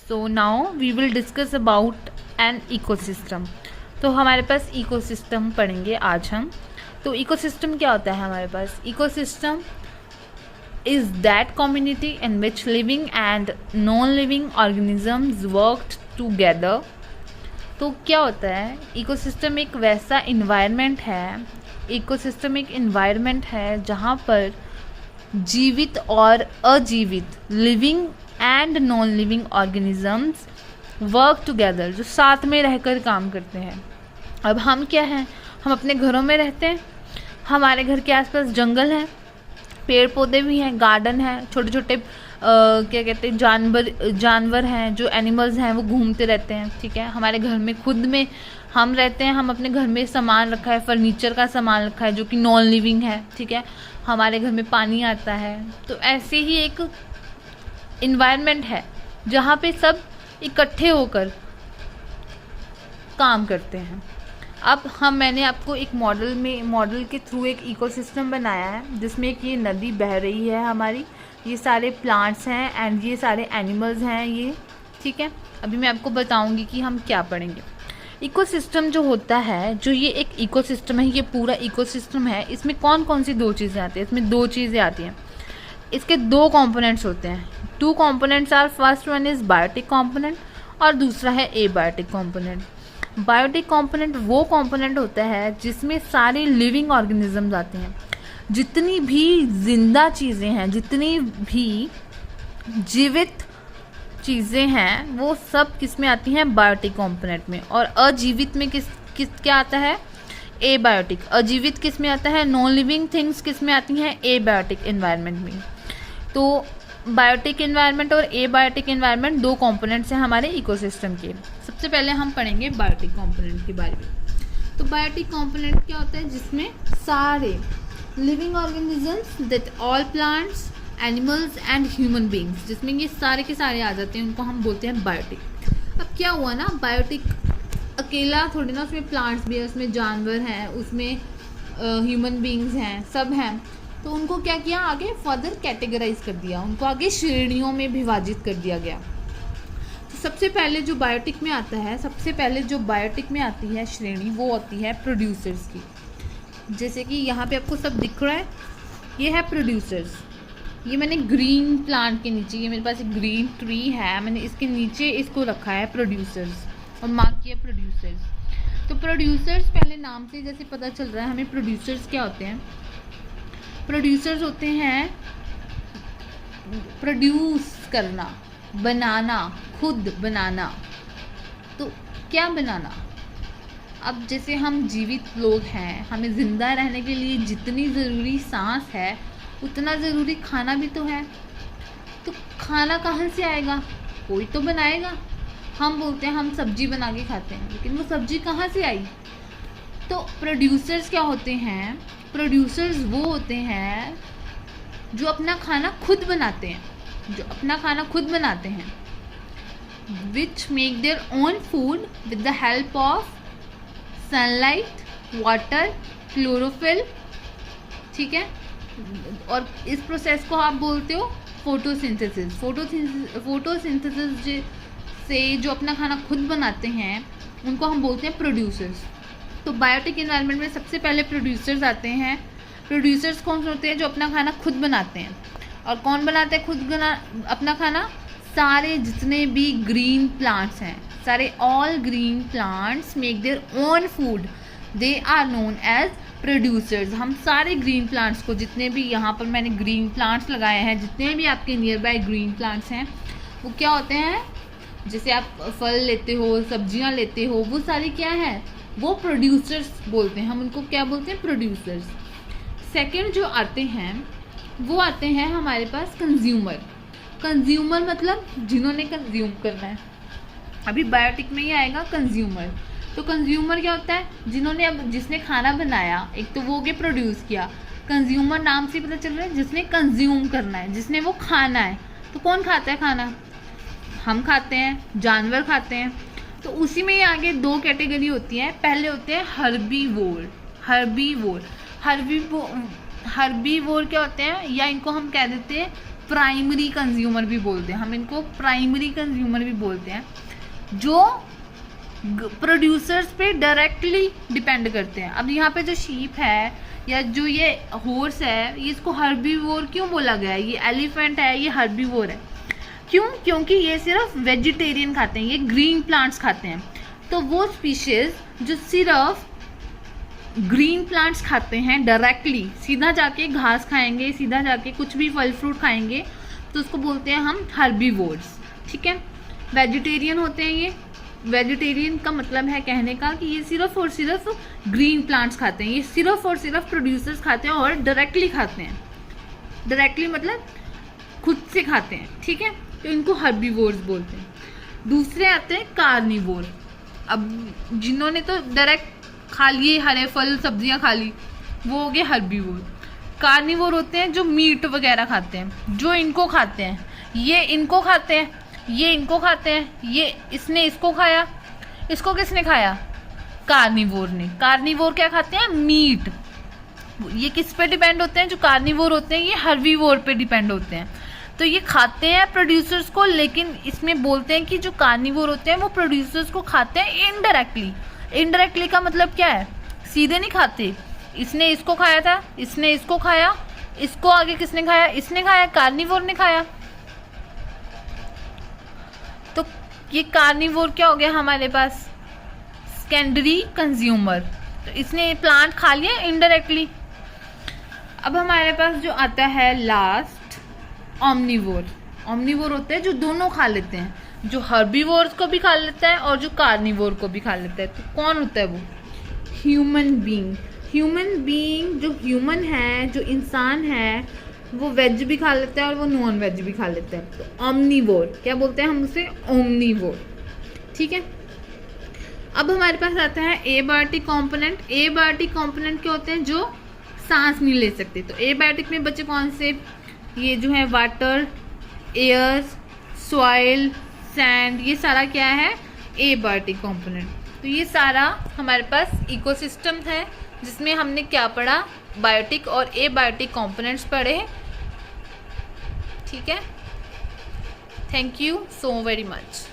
So now we will discuss about an ecosystem. तो हमारे पास इकोसिस्टम पढ़ेंगे आज हम। तो इकोसिस्टम क्या होता है हमारे पास? Ecosystem is that community in which living and non living organisms worked together. तो क्या होता है? इकोसिस्टम एक वैसा इन्वायरमेंट है, इकोसिस्टम एक इन्वायरमेंट है जहाँ पर जीवित और अजीवित, living and non living organisms work together, जो साथ में रहकर काम करते हैं। अब हम क्या हैं? हम अपने घरों में रहते हैं, हमारे घर के आसपास जंगल है, पेड़ पौधे भी हैं, गार्डन है, छोटे छोटे क्या कहते हैं जानवर हैं, जो एनिमल्स हैं वो घूमते रहते हैं। ठीक है, हमारे घर में खुद में हम रहते हैं, हम अपने घर में सामान रखा है, फर्नीचर का सामान रखा है जो कि नॉन लिविंग है। ठीक है, हमारे घर में पानी आता है। तो ऐसे ही एक इन्वायरमेंट है जहाँ पे सब इकट्ठे होकर काम करते हैं। अब मैंने आपको एक मॉडल के थ्रू एक इकोसिस्टम बनाया है जिसमें एक ये नदी बह रही है हमारी, ये सारे प्लांट्स हैं एंड ये सारे एनिमल्स हैं ये। ठीक है, अभी मैं आपको बताऊंगी कि हम क्या पढ़ेंगे। इकोसिस्टम जो होता है, जो ये एक इकोसिस्टम है, ये पूरा इकोसिस्टम है, इसमें कौन कौन सी दो चीज़ें आती हैं? इसमें दो चीज़ें आती हैं। इसके दो कंपोनेंट्स होते हैं। Two components are, first one is biotic component और दूसरा है एबायोटिक कंपोनेंट। बायोटिक कंपोनेंट वो कंपोनेंट होता है जिसमें सारे लिविंग ऑर्गेनिजम्स आते हैं। जितनी भी जिंदा चीज़ें हैं, जितनी भी जीवित चीज़ें हैं, वो सब किस में आती हैं? बायोटिक कंपोनेंट में। और अजीवित में किस क्या आता है? एबायोटिक। अजीवित किस में आता है? नॉन लिविंग थिंग्स किस में आती हैं? एबायोटिक एनवायरनमेंट में। तो बायोटिक एनवायरनमेंट और एबायोटिक एनवायरनमेंट दो कंपोनेंट्स हैं हमारे इकोसिस्टम के। सबसे पहले हम पढ़ेंगे बायोटिक कंपोनेंट के बारे में। तो बायोटिक कंपोनेंट क्या होता है? जिसमें सारे living organisms, that all plants, animals and human beings, जिसमें ये सारे के सारे आ जाते हैं, उनको हम बोलते हैं बायोटिक। अब क्या हुआ ना, बायोटिक अकेला थोड़ी ना, उसमें प्लांट्स भी है, उसमें जानवर हैं, उसमें ह्यूमन बींग्स हैं, सब हैं। तो उनको क्या किया? आगे फर्दर कैटेगराइज कर दिया, उनको आगे श्रेणियों में विभाजित कर दिया गया। तो सबसे पहले जो बायोटिक में आता है, सबसे पहले जो बायोटिक में आती है श्रेणी, वो होती है प्रोड्यूसर्स की। जैसे कि यहाँ पे आपको सब दिख रहा है, ये है प्रोड्यूसर्स। ये मैंने ग्रीन प्लांट के नीचे, ये मेरे पास एक ग्रीन ट्री है, मैंने इसके नीचे इसको रखा है प्रोड्यूसर्स और मार्क किया प्रोड्यूसर्स। तो प्रोड्यूसर्स पहले नाम से जैसे पता चल रहा है हमें, प्रोड्यूसर्स क्या होते हैं? प्रोड्यूसर्स होते हैं प्रोड्यूस करना, बनाना, खुद बनाना। तो क्या बनाना? अब जैसे हम जीवित लोग हैं, हमें ज़िंदा रहने के लिए जितनी ज़रूरी सांस है उतना ज़रूरी खाना भी तो है। तो खाना कहाँ से आएगा? कोई तो बनाएगा। हम बोलते हैं हम सब्जी बना के खाते हैं, लेकिन वो सब्जी कहाँ से आई? तो प्रोड्यूसर्स क्या होते हैं? प्रोड्यूसर्स वो होते हैं जो अपना खाना खुद बनाते हैं, जो अपना खाना खुद बनाते हैं, which make their own food with the help of sunlight, water, chlorophyll. ठीक है, और इस प्रोसेस को आप बोलते हो फोटोसिंथेसिस। फोटोसिंथेसिस से जो अपना खाना खुद बनाते हैं उनको हम बोलते हैं प्रोड्यूसर्स। तो बायोटिक एनवायरनमेंट में सबसे पहले प्रोड्यूसर्स आते हैं। प्रोड्यूसर्स कौन से होते हैं? जो अपना खाना खुद बनाते हैं। और कौन बनाते हैं खुद अपना खाना? सारे जितने भी ग्रीन प्लांट्स हैं, सारे all green plants make their own food, they are known as producers. हम सारे ग्रीन प्लांट्स को, जितने भी यहाँ पर मैंने ग्रीन प्लांट्स लगाए हैं, जितने भी आपके नियर बाय ग्रीन प्लांट्स हैं, वो क्या होते हैं? जैसे आप फल लेते हो, सब्जियाँ लेते हो, वो सारी क्या है? वो प्रोड्यूसर्स बोलते हैं। हम उनको क्या बोलते हैं? प्रोड्यूसर्स। सेकंड जो आते हैं वो आते हैं हमारे पास कंज्यूमर। कंज्यूमर मतलब जिन्होंने कंज्यूम करना है। अभी बायोटिक में ही आएगा कंज्यूमर। तो कंज्यूमर क्या होता है? जिन्होंने, अब जिसने खाना बनाया, एक तो वो हो गया प्रोड्यूस किया। कंज्यूमर नाम से पता चल रहा है जिसने कंज्यूम करना है, जिसने वो खाना है। तो कौन खाता है खाना? हम खाते हैं, जानवर खाते हैं। तो उसी में ही आगे दो कैटेगरी होती है। पहले होते हैं हर्बीवोर। हर्बीवोर क्या होते हैं? या इनको हम कह देते हैं प्राइमरी कंज्यूमर भी बोलते हैं, हम इनको प्राइमरी कंज्यूमर भी बोलते हैं, जो प्रोड्यूसर्स पे डायरेक्टली डिपेंड करते हैं। अब यहाँ पे जो शीप है या जो ये हॉर्स है, ये इसको हर्बीवोर क्यों बोला गया है? ये एलिफेंट है, ये हर्बीवोर है। क्यों? क्योंकि ये सिर्फ वेजिटेरियन खाते हैं, ये ग्रीन प्लांट्स खाते हैं। तो वो स्पीशीज जो सिर्फ ग्रीन प्लांट्स खाते हैं डायरेक्टली, सीधा जाके घास खाएंगे, सीधा जाके कुछ भी फल फ्रूट खाएंगे, तो उसको बोलते हैं हम हर्बीवोर्स। ठीक है, वेजिटेरियन होते हैं ये। वेजिटेरियन का मतलब है कहने का कि ये सिर्फ और सिर्फ ग्रीन प्लांट्स खाते हैं, ये सिर्फ और सिर्फ प्रोड्यूसर्स खाते हैं और डायरेक्टली खाते हैं। डायरेक्टली मतलब खुद से खाते हैं। ठीक है, तो इनको हर्बीवोर्स बोलते हैं। दूसरे आते हैं कार्निवोर। अब जिन्होंने तो डायरेक्ट खा लिए, हरे फल सब्जियां खा ली, वो हो गए हर्बीवोर। कार्निवोर होते हैं जो मीट वगैरह खाते हैं, जो इनको खाते हैं, ये इनको खाते हैं, ये इनको खाते हैं, ये इसने इसको खाया, इसको किसने खाया? कार्निवोर ने। कार्निवोर क्या खाते हैं? मीट। ये किस पे डिपेंड होते हैं? जो कार्निवोर होते हैं ये हर्बीवोर पे डिपेंड होते हैं। तो ये खाते हैं प्रोड्यूसर्स को, लेकिन इसमें बोलते हैं कि जो कार्निवोर होते हैं वो प्रोड्यूसर्स को खाते हैं इनडायरेक्टली। इनडायरेक्टली का मतलब क्या है? सीधे नहीं खाते। इसने इसको खाया था, इसने इसको खाया, इसको आगे किसने खाया? इसने खाया, कार्निवोर ने खाया। तो ये कार्निवोर क्या हो गया हमारे पास? Secondary consumer. तो इसने प्लांट खा लिया इनडायरेक्टली। अब हमारे पास जो आता है लास्ट, ओमनीवोर। ओमनीवोर होते हैं जो दोनों खा लेते हैं, जो हर्बीवोर्स को भी खा लेता है और जो कार्निवोर को भी खा लेता है। तो कौन होता है वो? Human being. ह्यूमन बीइंग जो ह्यूमन है, जो इंसान है, वो वेज भी खा लेता है और वो नॉन वेज भी खा लेता है। तो ओमनीवोर, क्या बोलते हैं हम उसे? ओमनीवोर। ठीक है, अब हमारे पास आता है एबायोटिक कंपोनेंट। एबायोटिक कंपोनेंट क्या होते हैं? जो सांस नहीं ले सकते। तो एबायोटिक में बचे कौन से? ये जो है वाटर, एयर, सॉइल, सैंड, ये सारा क्या है? Abiotic component. तो ये सारा हमारे पास इकोसिस्टम है जिसमें हमने क्या पढ़ा? बायोटिक और एबायोटिक कंपोनेंट्स पढ़े। ठीक है, thank you so very much.